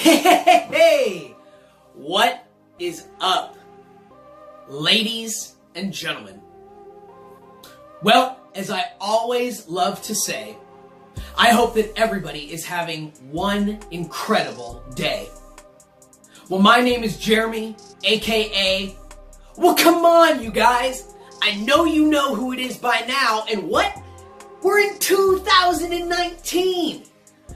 Hey, what is up, ladies and gentlemen? Well, as I always love to say, I hope that everybody is having one incredible day. Well, my name is Jeremy, aka, well, come on, you guys. I know you know who it is by now, and what? We're in 2019.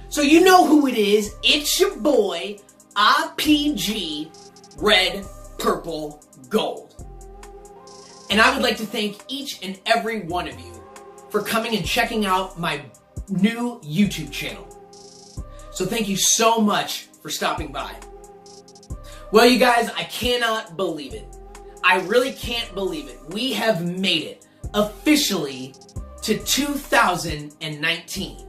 So you know who it is. It's your boy, RPG Red, Purple, Gold. And I would like to thank each and every one of you for coming and checking out my new YouTube channel. So thank you so much for stopping by. Well, you guys, I cannot believe it. I really can't believe it. We have made it officially to 2019.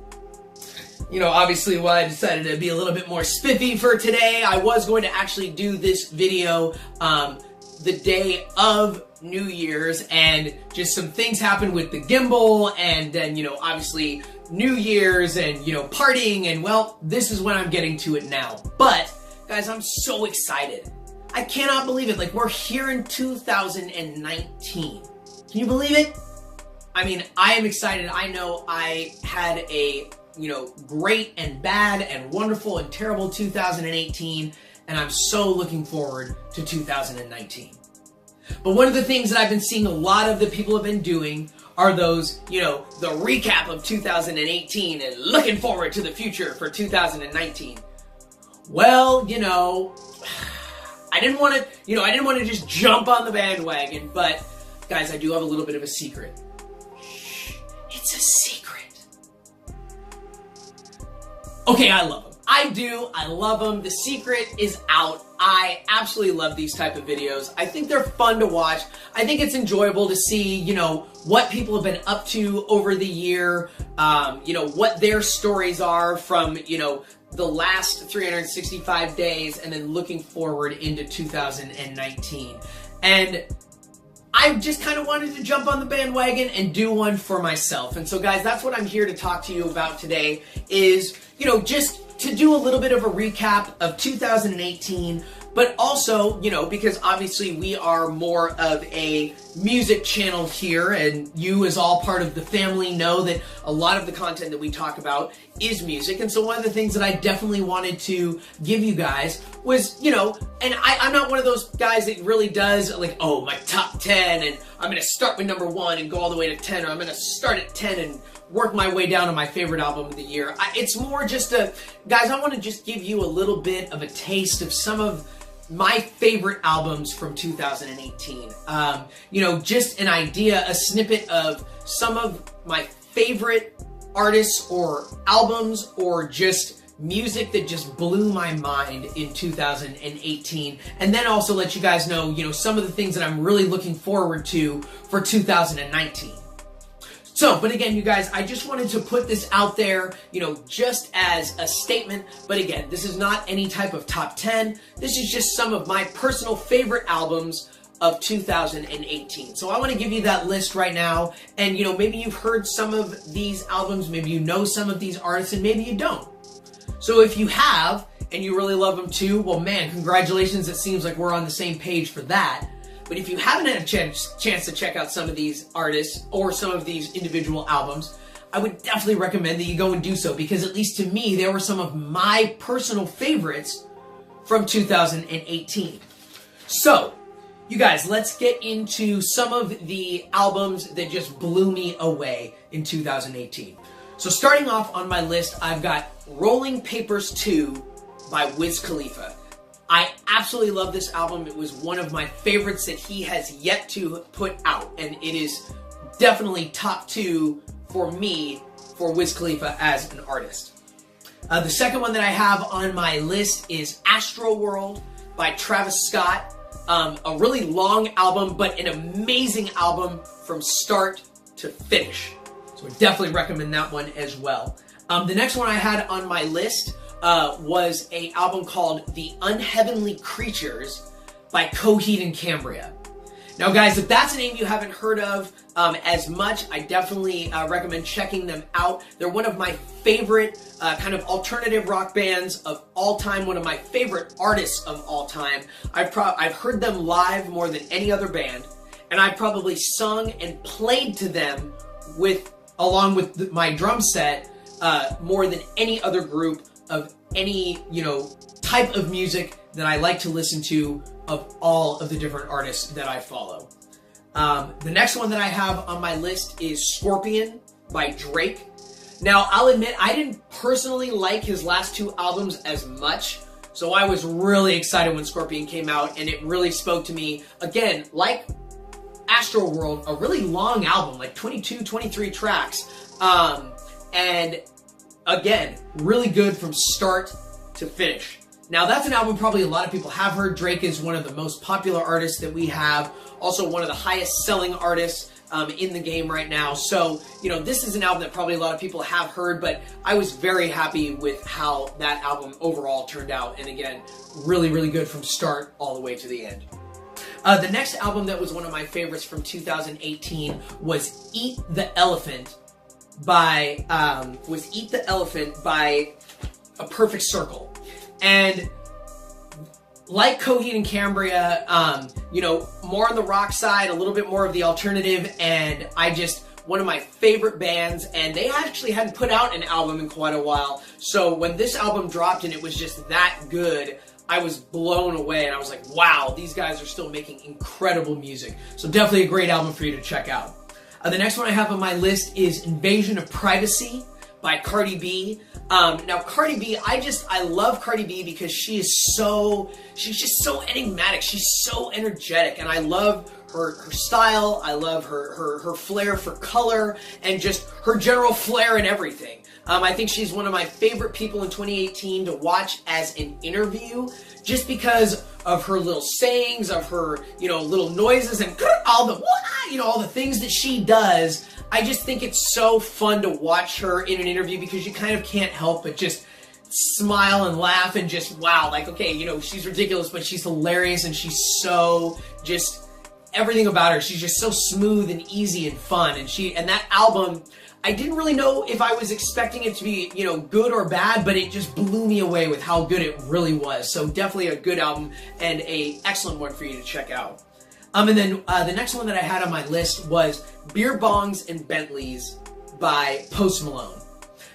You know, obviously why I decided to be a little bit more spiffy for today. I was going to actually do this video the day of New Year's, and just some things happened with the gimbal, and then, you know, obviously New Year's and, you know, partying, and well, this is when I'm getting to it now. But, guys, I'm so excited. I cannot believe it. Like, we're here in 2019. Can you believe it? I mean, I am excited. I know I had a, you know, great and bad and wonderful and terrible 2018, and I'm so looking forward to 2019. But one of the things that I've been seeing a lot of the people have been doing are those, you know, the recap of 2018 and looking forward to the future for 2019. Well, you know, I didn't want to just jump on the bandwagon, but guys, I do have a little bit of a secret. Shh, it's a secret. Okay, I love them. I do. I love them. The secret is out. I absolutely love these type of videos. I think they're fun to watch. I think it's enjoyable to see, you know, what people have been up to over the year, you know, what their stories are from, you know, the last 365 days and then looking forward into 2019. And I just kind of wanted to jump on the bandwagon and do one for myself. And so, guys, that's what I'm here to talk to you about today is, you know, just to do a little bit of a recap of 2018, but also, you know, because obviously we are more of a music channel here, and you as all part of the family know that a lot of the content that we talk about is music. And so one of the things that I definitely wanted to give you guys was, you know, and I'm not one of those guys that really does like, oh, my top 10, and I'm going to start with number 1 and go all the way to 10, or I'm going to start at 10 and work my way down to my favorite album of the year. It's more just guys, I want to just give you a little bit of a taste of some of my favorite albums from 2018. You know, just an idea, a snippet of some of my favorite artists or albums or just music that just blew my mind in 2018. And then also let you guys know, you know, some of the things that I'm really looking forward to for 2019. So, but again, you guys, I just wanted to put this out there, you know, just as a statement. But again, this is not any type of top 10. This is just some of my personal favorite albums of 2018. So I want to give you that list right now. And, you know, maybe you've heard some of these albums, maybe you know some of these artists, and maybe you don't. So if you have, and you really love them too, well, man, congratulations. It seems like we're on the same page for that. But if you haven't had a chance to check out some of these artists or some of these individual albums, I would definitely recommend that you go and do so, because at least to me, they were some of my personal favorites from 2018. So, you guys, let's get into some of the albums that just blew me away in 2018. So starting off on my list, I've got Rolling Papers 2 by Wiz Khalifa. I absolutely love this album. It was one of my favorites that he has yet to put out, and it is definitely top 2 for me for Wiz Khalifa as an artist. The second one that I have on my list is Astroworld by Travis Scott. A really long album, but an amazing album from start to finish. So I definitely recommend that one as well. The next one I had on my list was an album called The Unheavenly Creatures by Coheed and Cambria. Now guys, if that's a name you haven't heard of as much, I definitely recommend checking them out. They're one of my favorite kind of alternative rock bands of all time, one of my favorite artists of all time. I've heard them live more than any other band, and I've probably sung and played to them along with my drum set more than any other group of any, type of music that I like to listen to of all of the different artists that I follow. The next one that I have on my list is Scorpion by Drake. Now, I'll admit, I didn't personally like his last two albums as much, so I was really excited when Scorpion came out, and it really spoke to me. Again, like Astroworld, a really long album, like 22, 23 tracks. And again, really good from start to finish. Now, that's an album probably a lot of people have heard. Drake is one of the most popular artists that we have, also one of the highest selling artists in the game right now. So, this is an album that probably a lot of people have heard, but I was very happy with how that album overall turned out. And again, really, really good from start all the way to the end. The next album that was one of my favorites from 2018 was Eat the Elephant by A Perfect Circle. And like Coheed and Cambria, more on the rock side, a little bit more of the alternative, and one of my favorite bands, and they actually hadn't put out an album in quite a while. So when this album dropped and it was just that good, I was blown away, and I was like, wow, these guys are still making incredible music. So definitely a great album for you to check out. The next one I have on my list is Invasion of Privacy by Cardi B. Now Cardi B, I love Cardi B because she's just so enigmatic. She's so energetic, and I love her style. I love her flair for color and just her general flair and everything. I think she's one of my favorite people in 2018 to watch as an interview, just because of her little sayings, of her, little noises and all the things that she does. I just think it's so fun to watch her in an interview because you kind of can't help but just smile and laugh and just, wow, like, okay, she's ridiculous, but she's hilarious, and she's so just, everything about her, she's just so smooth and easy and fun. And that album, I didn't really know if I was expecting it to be, good or bad, but it just blew me away with how good it really was. So definitely a good album and an excellent one for you to check out. And then the next one that I had on my list was Beer Bongs and Bentleys by Post Malone.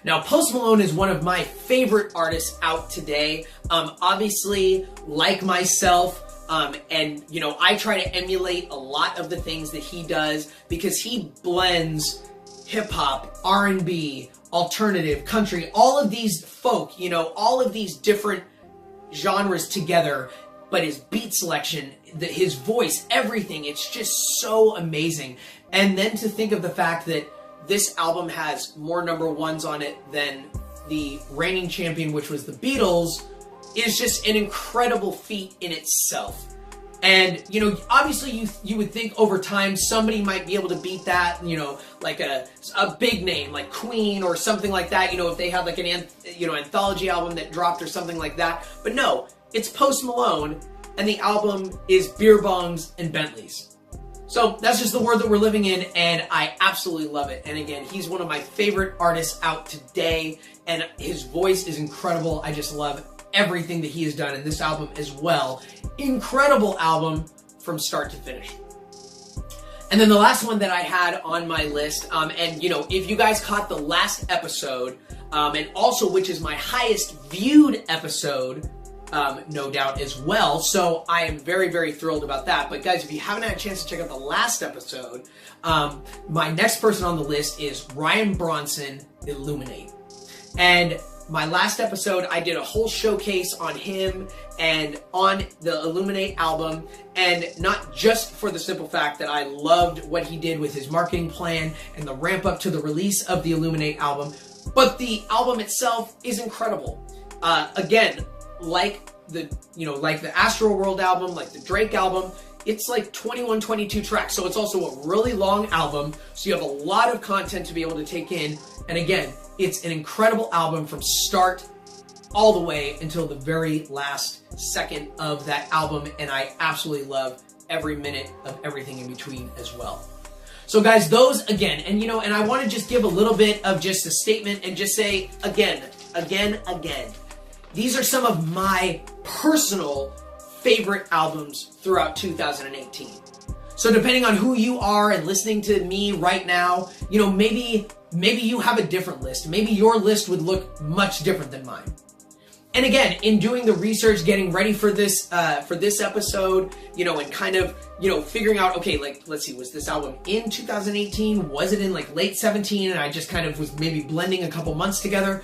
Now, Post Malone is one of my favorite artists out today. Obviously, like myself, and I try to emulate a lot of the things that he does because he blends hip-hop, R&B, alternative, country, all of these folk, all of these different genres together, but his beat selection, his voice, everything, it's just so amazing. And then to think of the fact that this album has more #1s on it than the reigning champion, which was the Beatles, is just an incredible feat in itself. And, obviously you would think over time somebody might be able to beat that, like a big name like Queen or something like that, if they had like an anthology album that dropped or something like that. But no, it's Post Malone, and the album is Beer Bongs and Bentleys. So that's just the world that we're living in, and I absolutely love it. And again, he's one of my favorite artists out today, and his voice is incredible. I just love everything that he has done in this album as well. Incredible album from start to finish. And then the last one that I had on my list, and if you guys caught the last episode, and also which is my highest viewed episode, no doubt as well, so I am very, very thrilled about that. But guys, if you haven't had a chance to check out the last episode, my next person on the list is Ryan Bronson, Illuminate. And my last episode, I did a whole showcase on him and on the Illuminate album, and not just for the simple fact that I loved what he did with his marketing plan and the ramp up to the release of the Illuminate album, but the album itself is incredible. Again, like the Astroworld album, like the Drake album, it's like 21, 22 tracks, so it's also a really long album, so you have a lot of content to be able to take in, and again, it's an incredible album from start all the way until the very last second of that album, and I absolutely love every minute of everything in between as well. So guys, those again, and and I want to just give a little bit of just a statement and just say again, these are some of my personal favorite albums throughout 2018. So depending on who you are and listening to me right now, maybe you have a different list. Maybe your list would look much different than mine. And again, in doing the research, getting ready for this episode, and kind of, figuring out, okay, like, let's see, was this album in 2018? Was it in like late 17? And I just kind of was maybe blending a couple months together.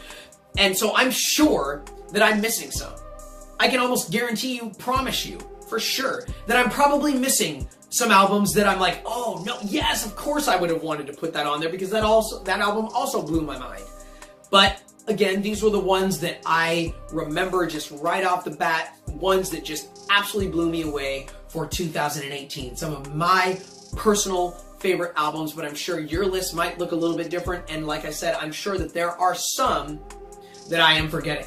And so I'm sure that I'm missing some. I can almost guarantee you, promise you, for sure, that I'm probably missing some albums that I'm like, oh no, yes, of course I would have wanted to put that on there because that album also blew my mind. But again, these were the ones that I remember just right off the bat, ones that just absolutely blew me away for 2018. Some of my personal favorite albums, but I'm sure your list might look a little bit different. And like I said, I'm sure that there are some that I am forgetting.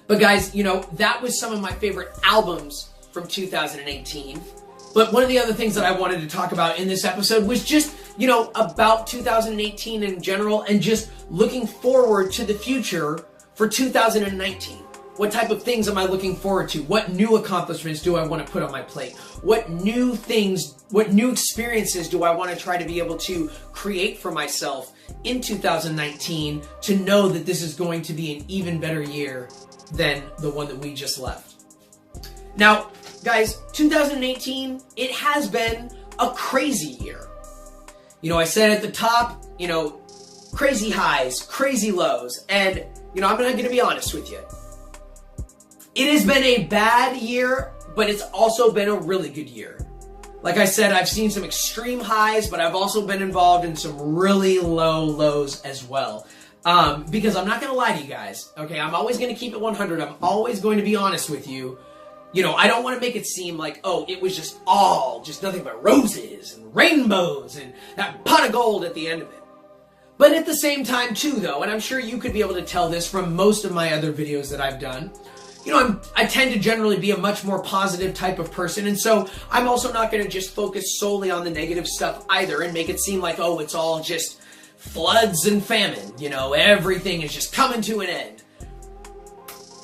But guys, that was some of my favorite albums from 2018. But one of the other things that I wanted to talk about in this episode was just, about 2018 in general and just looking forward to the future for 2019. What type of things am I looking forward to? What new accomplishments do I want to put on my plate? What new things, what new experiences do I want to try to be able to create for myself in 2019 to know that this is going to be an even better year than the one that we just left? Now, guys, 2018, it has been a crazy year. I said at the top, crazy highs, crazy lows, and, I'm not going to be honest with you. It has been a bad year, but it's also been a really good year. Like I said, I've seen some extreme highs, but I've also been involved in some really low lows as well. Because I'm not going to lie to you guys, okay? I'm always going to keep it 100. I'm always going to be honest with you. I don't want to make it seem like, oh, it was just nothing but roses and rainbows and that pot of gold at the end of it. But at the same time, too, though, and I'm sure you could be able to tell this from most of my other videos that I've done, I tend to generally be a much more positive type of person, and so I'm also not going to just focus solely on the negative stuff either and make it seem like, oh, it's all just floods and famine, everything is just coming to an end.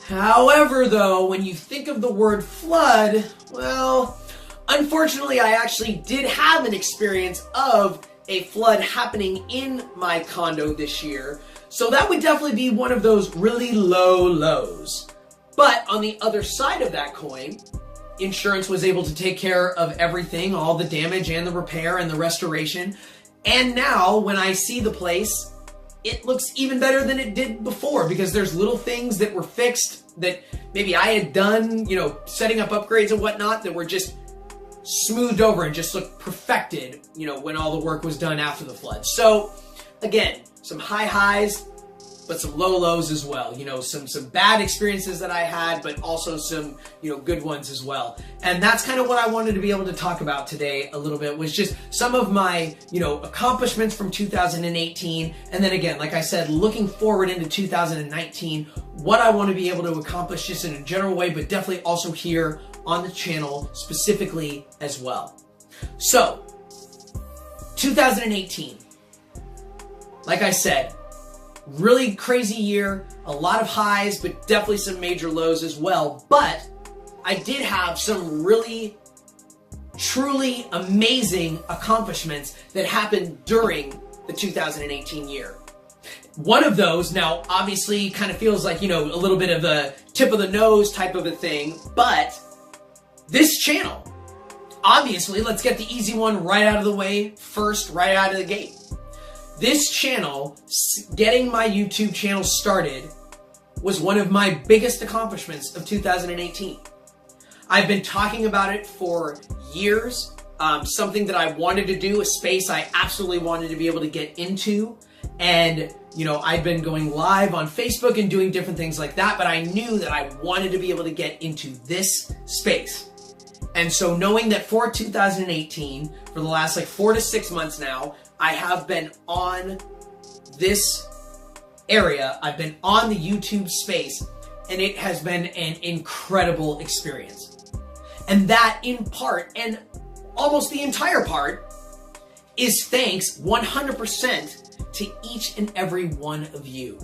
However, though, when you think of the word flood, well, unfortunately, I actually did have an experience of a flood happening in my condo this year, so that would definitely be one of those really low lows. But on the other side of that coin, insurance was able to take care of everything, all the damage and the repair and the restoration. And now when I see the place, it looks even better than it did before because there's little things that were fixed that maybe I had done, setting up upgrades and whatnot that were just smoothed over and just looked perfected, when all the work was done after the flood. So again, some high highs, but some low lows as well. Some bad experiences that I had, but also some, good ones as well. And that's kind of what I wanted to be able to talk about today a little bit, was just some of my, accomplishments from 2018. And then again, like I said, looking forward into 2019, what I want to be able to accomplish just in a general way, but definitely also here on the channel specifically as well. So, 2018, like I said, really crazy year, a lot of highs, but definitely some major lows as well. But I did have some really, truly amazing accomplishments that happened during the 2018 year. One of those, now obviously kind of feels like, a little bit of a tip of the nose type of a thing, but this channel, obviously, let's get the easy one right out of the way first, right out of the gate. This channel, getting my YouTube channel started, was one of my biggest accomplishments of 2018. I've been talking about it for years, something that I wanted to do, a space I absolutely wanted to be able to get into, and I've been going live on Facebook and doing different things like that, but I knew that I wanted to be able to get into this space. And so knowing that for 2018, for the last 4 to 6 months now, I have been on this area, I've been on the YouTube space, and it has been an incredible experience. And that in part, and almost the entire part, is thanks 100% to each and every one of you.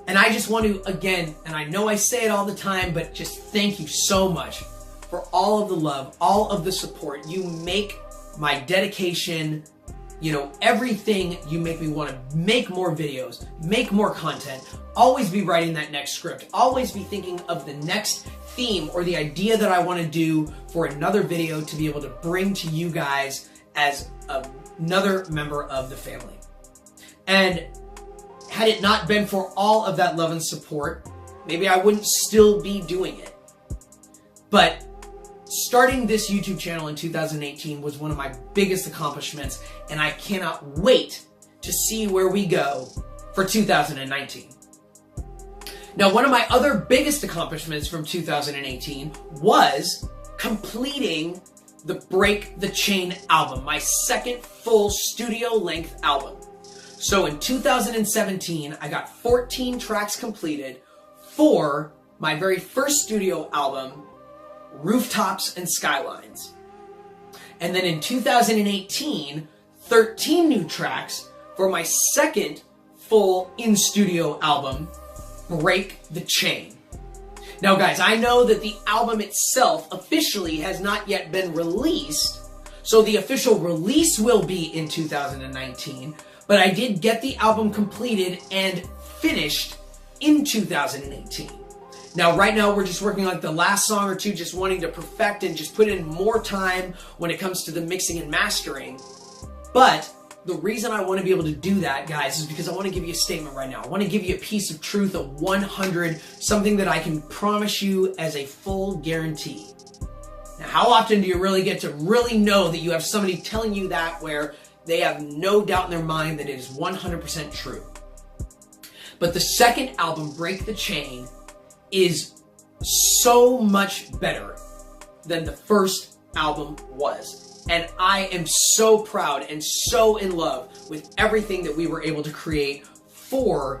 And I just want to, again, and I know I say it all the time, but just thank you so much for all of the love, all of the support. You make my dedication, you know, everything. You make me want to make more videos, make more content, always be writing that next script, always be thinking of the next theme or the idea that I want to do for another video to be able to bring to you guys as another member of the family. And had it not been for all of that love and support, maybe I wouldn't still be doing it. But starting this YouTube channel in 2018 was one of my biggest accomplishments, and I cannot wait to see where we go for 2019. Now, one of my other biggest accomplishments from 2018 was completing the Break the Chain album, my second full studio-length album. So in 2017, I got 14 tracks completed for my very first studio album, Rooftops and Skylines. And then in 2018, 13 new tracks for my second full in-studio album, Break the Chain. Now guys, I know that the album itself officially has not yet been released, so the official release will be in 2019, but I did get the album completed and finished in 2018. Now, right now, we're just working on like the last song or two, just wanting to perfect and just put in more time when it comes to the mixing and mastering. But the reason I want to be able to do that, guys, is because I want to give you a statement right now. I want to give you a piece of truth, a 100, something that I can promise you as a full guarantee. Now, how often do you really get to really know that you have somebody telling you that where they have no doubt in their mind that it is 100% true? But the second album, Break the Chain, is so much better than the first album was. And I am so proud and so in love with everything that we were able to create for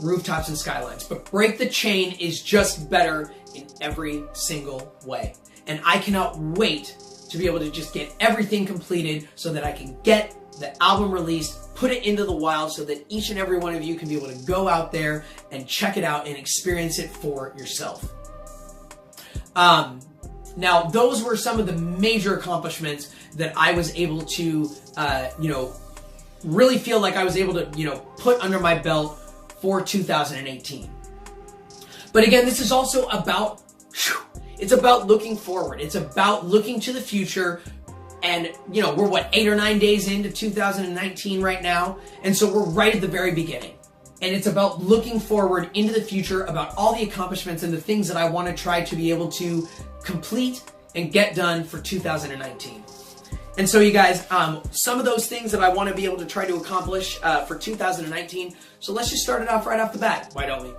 Rooftops and Skylines. But Break the Chain is just better in every single way. And I cannot wait to be able to just get everything completed so that I can get the album released, put it into the wild so that each and every one of you can be able to go out there and check it out and experience it for yourself. Now, those were some of the major accomplishments that I was able to, really feel like I was able to, put under my belt for 2018. But again, this is also about, it's about looking forward. It's about looking to the future. And, we're what, 8 or 9 days into 2019 right now. And so we're right at the very beginning. And it's about looking forward into the future, about all the accomplishments and the things that I want to try to be able to complete and get done for 2019. And so you guys, some of those things that I want to be able to try to accomplish for 2019. So let's just start it off right off the bat. Why don't we?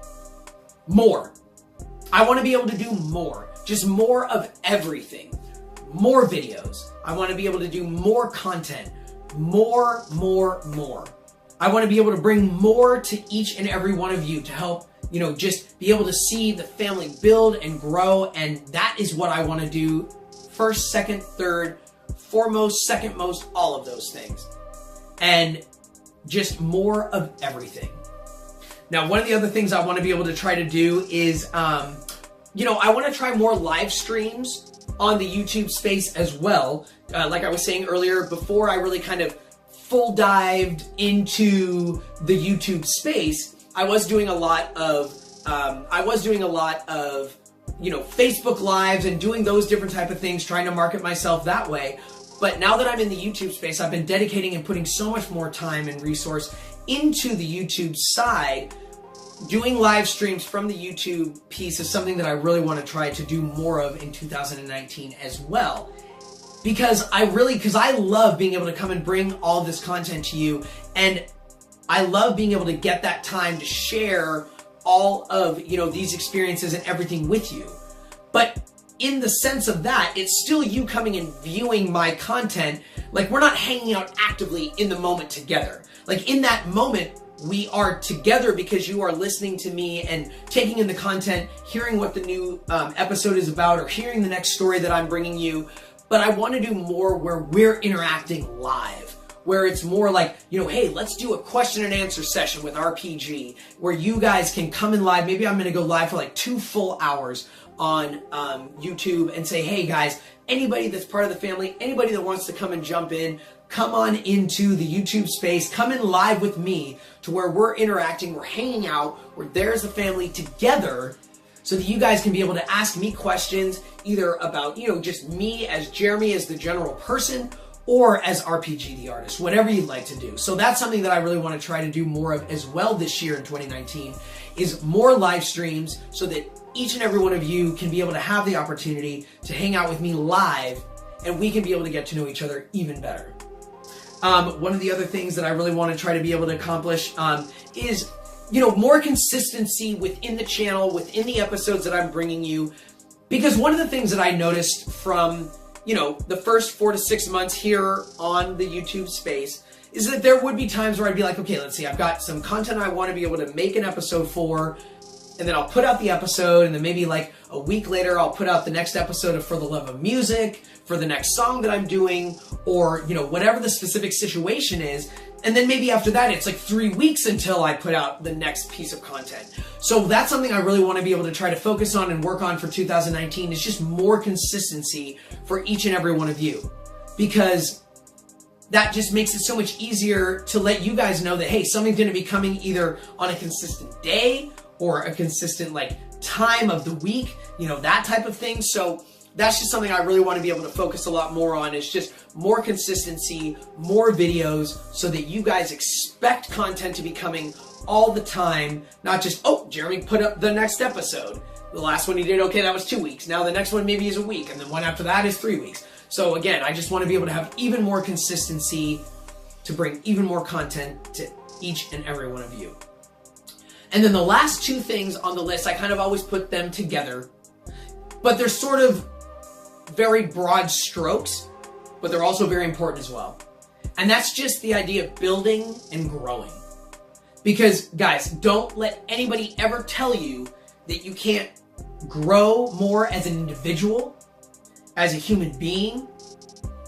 More. I want to be able to do more. Just more of everything. More videos. I want to be able to do more content. More. I want to be able to bring more to each and every one of you to help, just be able to see the family build and grow. And that is what I want to do. First, second, third, foremost, second most, all of those things. And just more of everything. Now, one of the other things I want to be able to try to do is, I want to try more live streams on the YouTube space as well. Like I was saying earlier, before I really kind of full dived into the YouTube space, I was doing a lot of, Facebook lives and doing those different type of things, trying to market myself that way. But now that I'm in the YouTube space, I've been dedicating and putting so much more time and resource into the YouTube side. Doing live streams from the YouTube piece is something that I really want to try to do more of in 2019 as well. Because I love being able to come and bring all of this content to you, and I love being able to get that time to share all of, these experiences and everything with you. But in the sense of that, it's still you coming and viewing my content. Like, we're not hanging out actively in the moment together. Like, in that moment, We are together because you are listening to me and taking in the content, hearing what the new episode is about, or hearing the next story that I'm bringing you. But I want to do more where we're interacting live, where it's more like, hey, let's do a question and answer session with RPG, where you guys can come in live. Maybe I'm going to go live for like 2 full hours on YouTube and say, hey guys, anybody that's part of the family, anybody that wants to come and jump in, come on into the YouTube space, come in live with me to where we're interacting, we're hanging out, we're there as a family together, so that you guys can be able to ask me questions either about, just me as Jeremy as the general person, or as RPG the artist, whatever you'd like to do. So that's something that I really want to try to do more of as well this year in 2019, is more live streams so that each and every one of you can be able to have the opportunity to hang out with me live, and we can be able to get to know each other even better. One of the other things that I really want to try to be able to accomplish is, more consistency within the channel, within the episodes that I'm bringing you. Because one of the things that I noticed from, the first 4 to 6 months here on the YouTube space is that there would be times where I'd be like, okay, let's see, I've got some content I want to be able to make an episode for, and then I'll put out the episode, and then maybe like a week later, I'll put out the next episode of For the Love of Music, for the next song that I'm doing, or, whatever the specific situation is. And then maybe after that, it's like 3 weeks until I put out the next piece of content. So that's something I really want to be able to try to focus on and work on for 2019, is just more consistency for each and every one of you. Because that just makes it so much easier to let you guys know that, hey, something's going to be coming either on a consistent day or a consistent time of the week, that type of thing. So that's just something I really want to be able to focus a lot more on, is just more consistency, more videos, so that you guys expect content to be coming all the time, not just, oh, Jeremy put up the next episode. The last one he did, okay, that was 2 weeks. Now the next one maybe is a week, and then one after that is 3 weeks. So again, I just want to be able to have even more consistency to bring even more content to each and every one of you. And then the last 2 things on the list, I kind of always put them together, but they're sort of very broad strokes, but they're also very important as well. And that's just the idea of building and growing. Because guys, don't let anybody ever tell you that you can't grow more as an individual, as a human being,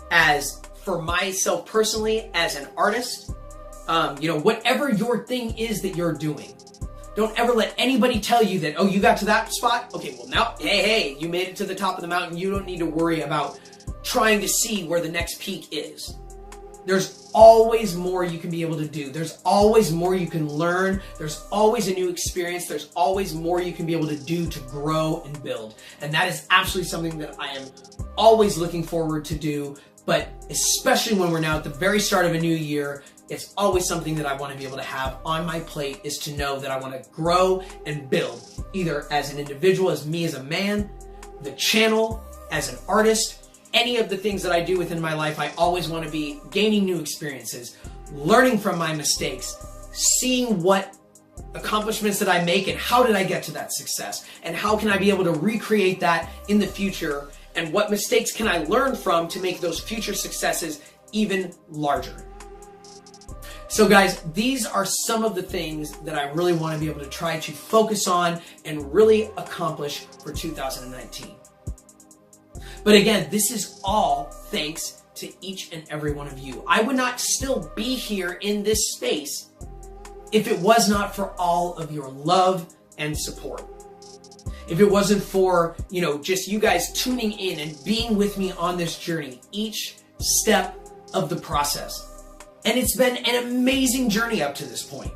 as for myself personally, as an artist, whatever your thing is that you're doing. Don't ever let anybody tell you that, oh, you got to that spot? Okay, well now, hey, you made it to the top of the mountain. You don't need to worry about trying to see where the next peak is. There's always more you can be able to do. There's always more you can learn. There's always a new experience. There's always more you can be able to do to grow and build. And that is absolutely something that I am always looking forward to do. But especially when we're now at the very start of a new year, it's always something that I want to be able to have on my plate, is to know that I want to grow and build, either as an individual, as me as a man, the channel, as an artist, any of the things that I do within my life. I always want to be gaining new experiences, learning from my mistakes, seeing what accomplishments did I make and how did I get to that success, and how can I be able to recreate that in the future, and what mistakes can I learn from to make those future successes even larger. So guys, these are some of the things that I really want to be able to try to focus on and really accomplish for 2019. But again, this is all thanks to each and every one of you. I would not still be here in this space if it was not for all of your love and support. If it wasn't for, just you guys tuning in and being with me on this journey, each step of the process. And it's been an amazing journey up to this point.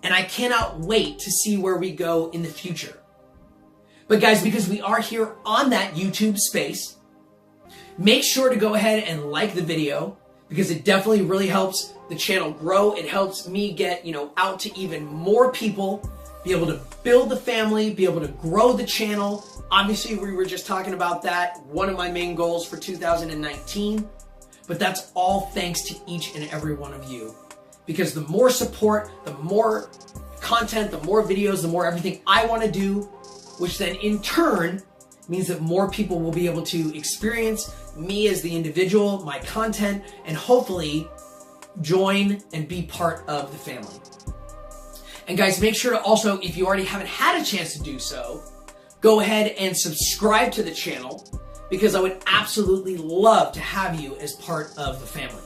And I cannot wait to see where we go in the future. But guys, because we are here on that YouTube space, make sure to go ahead and like the video, because it definitely really helps the channel grow. It helps me get, out to even more people, be able to build the family, be able to grow the channel. Obviously, we were just talking about that, one of my main goals for 2019. But that's all thanks to each and every one of you. Because the more support, the more content, the more videos, the more everything I want to do, which then in turn means that more people will be able to experience me as the individual, my content, and hopefully join and be part of the family. And guys, make sure to also, if you already haven't had a chance to do so, go ahead and subscribe to the channel, because I would absolutely love to have you as part of the family.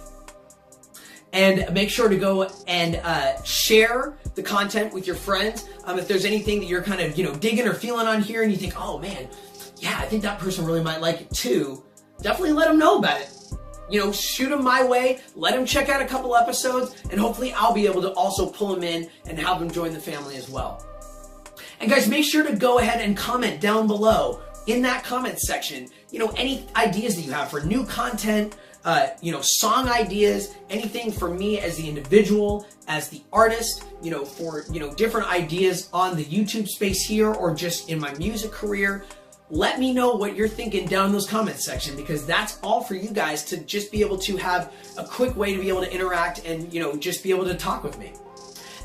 And make sure to go and share the content with your friends. If there's anything that you're kind of, digging or feeling on here and you think, oh man, yeah, I think that person really might like it too, definitely let them know about it. Shoot them my way, let them check out a couple episodes, and hopefully I'll be able to also pull them in and have them join the family as well. And guys, make sure to go ahead and comment down below in that comment section, any ideas that you have for new content, song ideas, anything for me as the individual, as the artist, for, different ideas on the YouTube space here or just in my music career. Let me know what you're thinking down in those comments section, because that's all for you guys to just be able to have a quick way to be able to interact and, just be able to talk with me.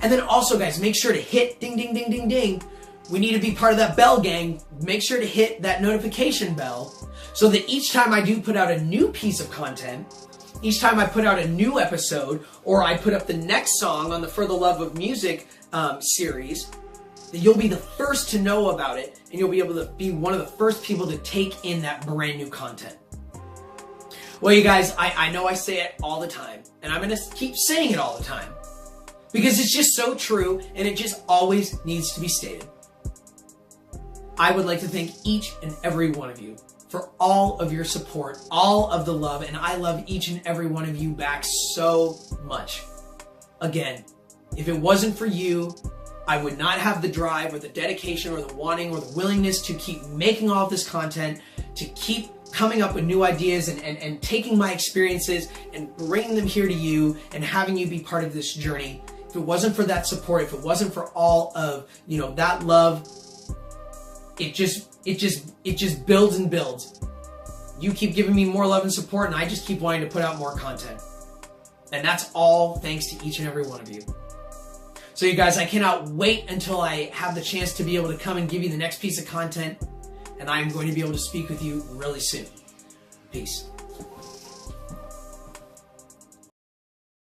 And then also, guys, make sure to hit ding, ding, ding, ding, ding. We need to be part of that bell gang. Make sure to hit that notification bell so that each time I do put out a new piece of content, each time I put out a new episode, or I put up the next song on the For the Love of Music series, that you'll be the first to know about it, and you'll be able to be one of the first people to take in that brand new content. Well, you guys, I know I say it all the time, and I'm going to keep saying it all the time, because it's just so true, and it just always needs to be stated. I would like to thank each and every one of you for all of your support, all of the love, and I love each and every one of you back so much. Again, if it wasn't for you, I would not have the drive or the dedication or the wanting or the willingness to keep making all of this content, to keep coming up with new ideas and taking my experiences and bringing them here to you and having you be part of this journey. If it wasn't for that support, if it wasn't for all of, that love, it just builds and builds. You keep giving me more love and support, and I just keep wanting to put out more content. And that's all thanks to each and every one of you. So you guys, I cannot wait until I have the chance to be able to come and give you the next piece of content, and I'm going to be able to speak with you really soon. Peace.